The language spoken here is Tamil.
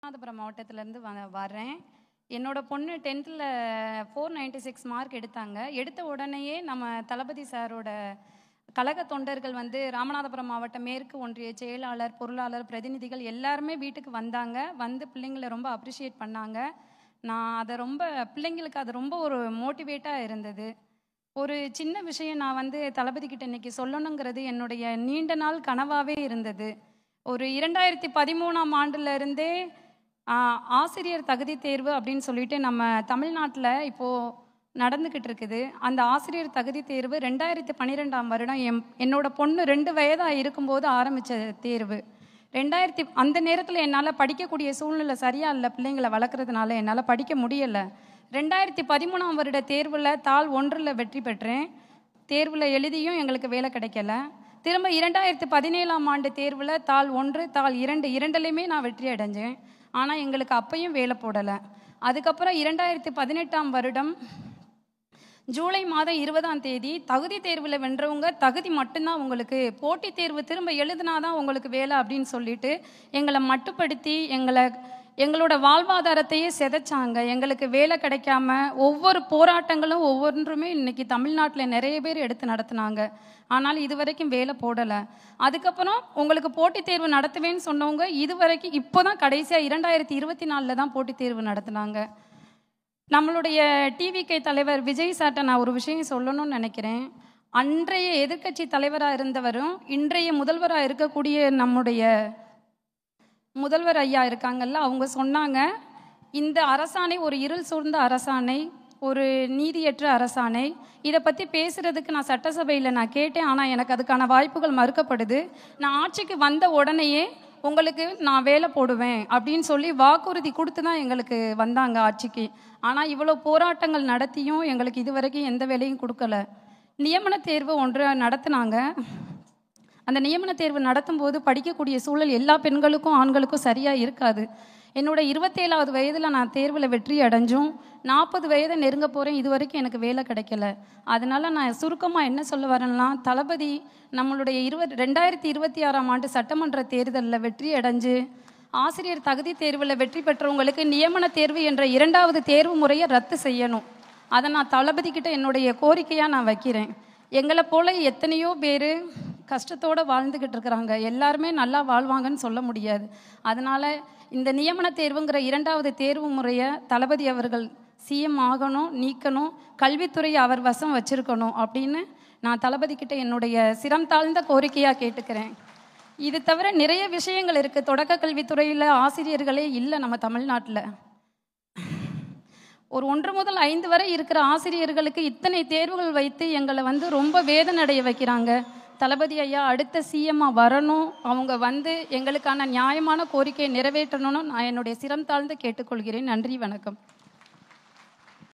ராமநாதபுரம் மாவட்டத்திலேருந்து வரேன். என்னோட பொண்ணு 10th 496 மார்க் எடுத்தாங்க. எடுத்த உடனேயே நம்ம தளபதி சாரோட கழக தொண்டர்கள் ராமநாதபுரம் மாவட்ட மேற்கு ஒன்றிய செயலாளர், பொருளாளர், பிரதிநிதிகள் எல்லாருமே வீட்டுக்கு வந்தாங்க. பிள்ளைங்களை ரொம்ப அப்ரிஷியேட் பண்ணாங்க. நான் அதை பிள்ளைங்களுக்கு அது ரொம்ப ஒரு மோட்டிவேட்டாக இருந்தது. ஒரு சின்ன விஷயம் நான் தளபதி கிட்ட இன்னைக்கு சொல்லணுங்கிறது என்னுடைய நீண்ட நாள் கனவாகவே இருந்தது. ஒரு 2013ஆம் ஆண்டுல இருந்தே ஆசிரியர் தகுதி தேர்வு அப்படின்னு சொல்லிட்டு நம்ம தமிழ்நாட்டில் இப்போது நடந்துக்கிட்டு இருக்குது. அந்த ஆசிரியர் தகுதி தேர்வு 2012ஆம் வருடம் என்னோட பொண்ணு 2 வயதாக இருக்கும்போது ஆரம்பித்த தேர்வு. அந்த நேரத்தில் என்னால் படிக்கக்கூடிய சூழ்நிலை சரியா இல்லை. பிள்ளைங்களை வளர்க்குறதுனால என்னால் படிக்க முடியலை. 2013ஆம் வருட தேர்வில் தாள் 1 வெற்றி பெற்றேன். தேர்வில் எழுதியும் எங்களுக்கு வேலை கிடைக்கல. திரும்ப 2017ஆம் ஆண்டு தேர்வில் தாள் 1, தாள் 2 இரண்டுலையுமே நான் வெற்றி அடைஞ்சேன். ஆனால் எங்களுக்கு அப்பையும் வேலை போடலை. அதுக்கப்புறம் 2018ஆம் வருடம் ஜூலை மாதம் 20ஆம் தேதி தகுதி தேர்வில் வென்றவங்க தகுதி மட்டும்தான் உங்களுக்கு, போட்டித் தேர்வு திரும்ப எழுதினாதான் உங்களுக்கு வேலை அப்படின்னு சொல்லிட்டு எங்களை மட்டுப்படுத்தி எங்களோட வாழ்வாதாரத்தையே சிதைச்சாங்க. எங்களுக்கு வேலை கிடைக்காம ஒவ்வொரு போராட்டங்களும் ஒவ்வொன்றுமே இன்னைக்கு தமிழ்நாட்டில் நிறைய பேர் எடுத்து நடத்துனாங்க. ஆனால் இதுவரைக்கும் வேலை போடலை. அதுக்கப்புறம் உங்களுக்கு போட்டித் தேர்வு நடத்துவேன்னு சொன்னவங்க இதுவரைக்கும் இப்போதான் கடைசியாக 2024 தான் போட்டித் தேர்வு நடத்துனாங்க. நம்மளுடைய டிவிகே தலைவர் விஜய் சார்ட்ட நான் ஒரு விஷயம் சொல்லணும்னு நினைக்கிறேன். அன்றைய எதிர்க்கட்சி தலைவராக இருந்தவரும் இன்றைய முதல்வராக இருக்கக்கூடிய நம்முடைய முதல்வர் ஐயா இருக்காங்கல்ல, அவங்க சொன்னாங்க, இந்த அரசாணை ஒரு இருள் சூழ்ந்த அரசாணை, ஒரு நீதியற்ற அரசாணை. இதை பற்றி பேசுகிறதுக்கு நான் சட்டசபையில் நான் கேட்டேன். ஆனால் எனக்கு அதுக்கான வாய்ப்புகள் மறுக்கப்படுது. நான் ஆட்சிக்கு வந்த உடனேயே உங்களுக்கு நான் வேலை போடுவேன் அப்படின்னு சொல்லி வாக்குறுதி கொடுத்து தான் எங்களுக்கு வந்தாங்க ஆட்சிக்கு. ஆனால் இவ்வளோ போராட்டங்கள் நடத்தியும் எங்களுக்கு இதுவரைக்கும் எந்த வேலையும் கொடுக்கல. நியமன தேர்வு ஒன்று நடத்தினாங்க. அந்த நியமன தேர்வு நடத்தும் போது படிக்கக்கூடிய சூழல் எல்லா பெண்களுக்கும் ஆண்களுக்கும் சரியாக இருக்காது. என்னோட 27வது வயதில் நான் தேர்வில் வெற்றி அடைஞ்சும் 40 வயதை நெருங்க போகிறேன். இது வரைக்கும் எனக்கு வேலை கிடைக்கல. அதனால் நான் சுருக்கமாக என்ன சொல்ல வரேன்னா, தளபதி நம்மளுடைய 2026ஆம் ஆண்டு சட்டமன்ற தேர்தலில் வெற்றி அடைஞ்சு ஆசிரியர் தகுதி தேர்வில் வெற்றி பெற்றவங்களுக்கு நியமன தேர்வு என்ற 2வது தேர்வு முறையை ரத்து செய்யணும். அதை நான் தளபதி கிட்ட என்னுடைய கோரிக்கையாக நான் வைக்கிறேன். எங்களை போல எத்தனையோ பேர் கஷ்டத்தோடு வாழ்ந்துக்கிட்டு இருக்கிறாங்க. எல்லாருமே நல்லா வாழ்வாங்கன்னு சொல்ல முடியாது. அதனால் இந்த நியமன தேர்வுங்கிற 2வது தேர்வு முறையை தளபதி அவர்கள் சிஎம் ஆகணும், நீக்கணும், கல்வித்துறையை அவர் வசம் வச்சிருக்கணும் அப்படின்னு நான் தளபதி கிட்ட என்னுடைய சிரம் தாழ்ந்த கோரிக்கையாக கேட்டுக்கிறேன். இது தவிர நிறைய விஷயங்கள் இருக்குது. தொடக்க கல்வித்துறையில் ஆசிரியர்களே இல்லை நம்ம தமிழ்நாட்டில். ஒரு 1 முதல் 5 வரை இருக்கிற ஆசிரியர்களுக்கு இத்தனை தேர்வுகள் வைத்து எங்களை ரொம்ப வேதனை அடைய வைக்கிறாங்க. தளபதி ஐயா அடுத்த சிஎம்மாக வரணும். அவங்க எங்களுக்கான நியாயமான கோரிக்கையை நிறைவேற்றணும்னு நான் என்னுடைய சிரம் தாழ்ந்து கேட்டுக்கொள்கிறேன். நன்றி, வணக்கம்.